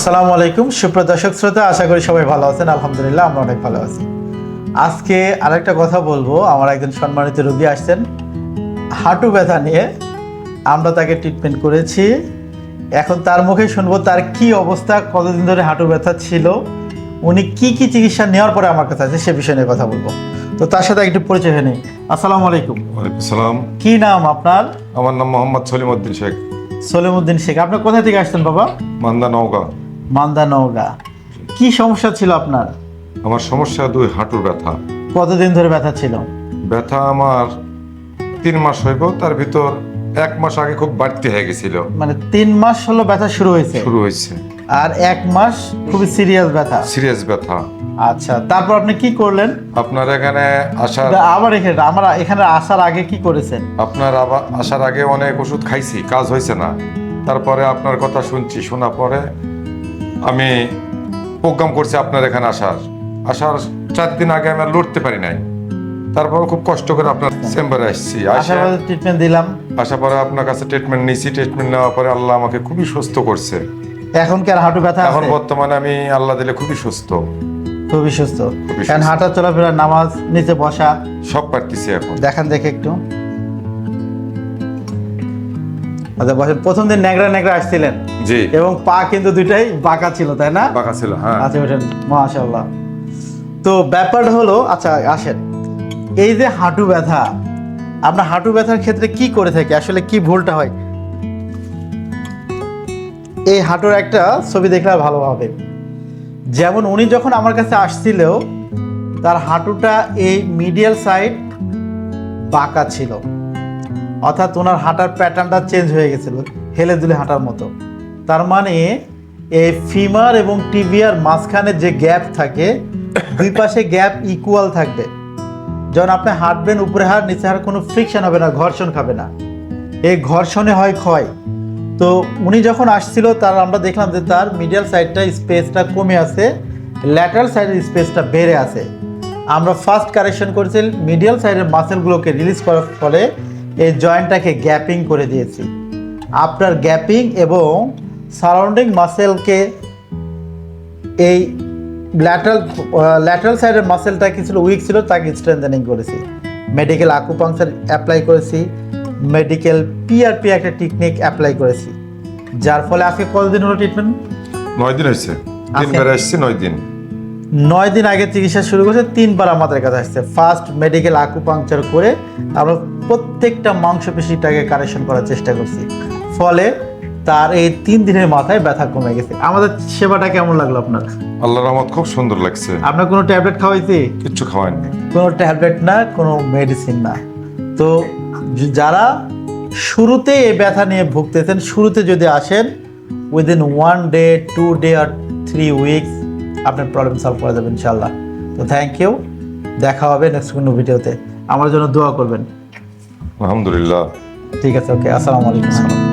আসসালামু আলাইকুম সুপ্রিয় দর্শক শ্রোতা, আশা করি সবাই ভালো আছেন। আলহামদুলিল্লাহ আমরা অনেক ভালো আছি। আজকে আরেকটা কথা বলবো। আমার একজন সম্মানিত রোগী আসছেন হাঁটু ব্যথা নিয়ে। আমরা তাকে ট্রিটমেন্ট করেছি। এখন তার মুখে শুনবো তার কি অবস্থা, কতদিন ধরে হাঁটু ব্যথা ছিল, উনি কি কি চিকিৎসা নেওয়ার পরে আমার কাছে আছে সে বিষয় নিয়ে কথা বলবো। তো তার সাথে একটু পরিচয় হয়ে নেই। আসসালামু আলাইকুম। ওয়ালাইকুম সালাম। কি নাম আপনার? আমার নাম মোহাম্মদ সলিমউদ্দিন শেখ। সলিমউদ্দিন শেখ। আপনি কোথা থেকে আসছেন বাবা? মান্দা নওগাঁ। মান্দা নওগাঁ। কি সমস্যা ছিল আপনার? আমার সমস্যা দুই হাঁটুর ব্যথা। কতদিন ধরে ব্যথা ছিল? ব্যথা আমার 3 মাস হইব, তার ভিতর 1 মাস আগে খুব বাড়তি হয়ে গেছিল। মানে 3 মাস হলো ব্যথা শুরু হয়েছে? শুরু হয়েছে। আর 1 মাস খুবই সিরিয়াস ব্যথা? সিরিয়াস ব্যথা। আচ্ছা, তারপর আপনি কি করলেন? আপনার এখানে আসার আমরা এখানে আসার আগে কি করেছেন? আপনার আসার আগে অনেক ওষুধ খাইছি, কাজ হয়েছে না। তারপরে আপনার কথা শুনছি, শোনা পরে আমি প্রোগ্রাম করছি আপনার এখানে আসার 4 দিন আগে আমি আর লড়তে পারি নাই। তারপর খুব কষ্ট করে আপনার চেম্বারে আসছি। ট্রিটমেন্ট দিলাম। আসার পরে আপনার কাছে ট্রিটমেন্ট নিয়েছি। ট্রিটমেন্ট নেওয়ার পরে আল্লাহ আমাকে খুবই সুস্থ করছে। এখন কি আর হাঁটু ব্যথা এখন আছে? বর্তমানে আমি আল্লাহ দিলে খুবই সুস্থ। খুবই সুস্থ। খুবই কারণ সুস্থ। হাঁটা চলাফেরা, নামাজ, নিচে বসা সব পারতেছি এখন। দেখান দেখে একটু। আচ্ছা বসেন। প্রথম দিন ন্যাংরা ন্যাংরা আসছিলেন জি, এবং পা কিন্তু দুইটাই বাঁকা ছিল, তাই না? বাঁকা ছিল। হ্যাঁ, আচ্ছা ওঠেন, মাশাআল্লাহ। তো ব্যাপারটা হলো, আচ্ছা আসেন, এই যে হাঁটু ব্যথা, আমরা হাঁটু ব্যথার ক্ষেত্রে কি করে থাকি, আসলে কি ভুলটা হয়? এই হাঁটুর একটা ছবি দেখলে ভালো হবে। যেমন উনি যখন আমার কাছে আসছিল, তার হাঁটুটা এই মিডিয়াল সাইড বাঁকা ছিল, অর্থাৎ ওনার হাঁটার প্যাটার্নটা চেঞ্জ হয়ে গেছিল, হেলে দুলে হাঁটার মতো। তার মানে এই ফিমার এবং টিবিয়ার মাঝখানে যে গ্যাপ থাকে, দুই পাশে গ্যাপ ইকুয়াল থাকবে। যখন আপনি হাঁটবেন, উপরে হাঁট নিচে হাঁট, কোনো ফ্রিকশন হবে না, ঘর্ষণ খাবে না। এই ঘর্ষণে হয় ক্ষয়। তো উনি যখন আসছিল, আমরা দেখলাম যে তার মিডিয়াল সাইডটা স্পেসটা কমে আছে, ল্যাটারাল সাইডের স্পেসটা বেড়ে আছে। আমরা ফার্স্ট কারেকশন করেছি, মিডিয়াল সাইডের মাসেলগুলোকে রিলিজ করার ফলে এই জয়েন্টটাকে গ্যাপিং করে দিয়েছি। আফটার গ্যাপিং এবং সারাউন্ডিং মাসেলকে, এই ল্যাটারাল সাইডের মাসেলটা কিছু উইক ছিল, তাকে স্ট্রেংথেনিং করেছি। মেডিকেল আকুপাংচার অ্যাপ্লাই করেছি, মেডিকেল পিআরপি একটা টেকনিক অ্যাপ্লাই করেছি, যার ফলে আজকে কতদিন হলো ট্রিটমেন্ট? 9 দিন হয়েছে। 3 বার আসছি, 9 দিন। 9 দিন আগে চিকিৎসা শুরু করেছে, 3 বার আমাদের কাছে আসছে। ফার্স্ট মেডিকেল আকুপাংচার করে আমরা প্রত্যেকটা মাংসপেশিটাকে কারেকশন করার চেষ্টা করছি, ফলে তার এই 3 দিনের মাথায় ব্যথা কমে গেছে। আমাদের সেবাটা কেমন লাগলো আপনার? আল্লাহর রহমত খুব সুন্দর লাগছে। আপনার কোনো ট্যাবলেট খাওয়াইছি? কিচ্ছু খাওয়ায়নি। কোনো ট্যাবলেট না, কোনো মেডিসিন না। তো যারা শুরুতে এই ব্যথা নিয়ে ভুগতেছেন, শুরুতে যদি আসেন, উইদিন 1 ডে 2 ডে আর 3 উইকস আপনার প্রবলেম সলভ করা যাবে ইনশাল্লাহ। তো থ্যাংক ইউ, দেখা হবে নেক্সট কোনো ভিডিওতে। আমার জন্য দোয়া করবেন। আলহামদুলিল্লাহ। ঠিক আছে, ওকে, আসসালামু আলাইকুম।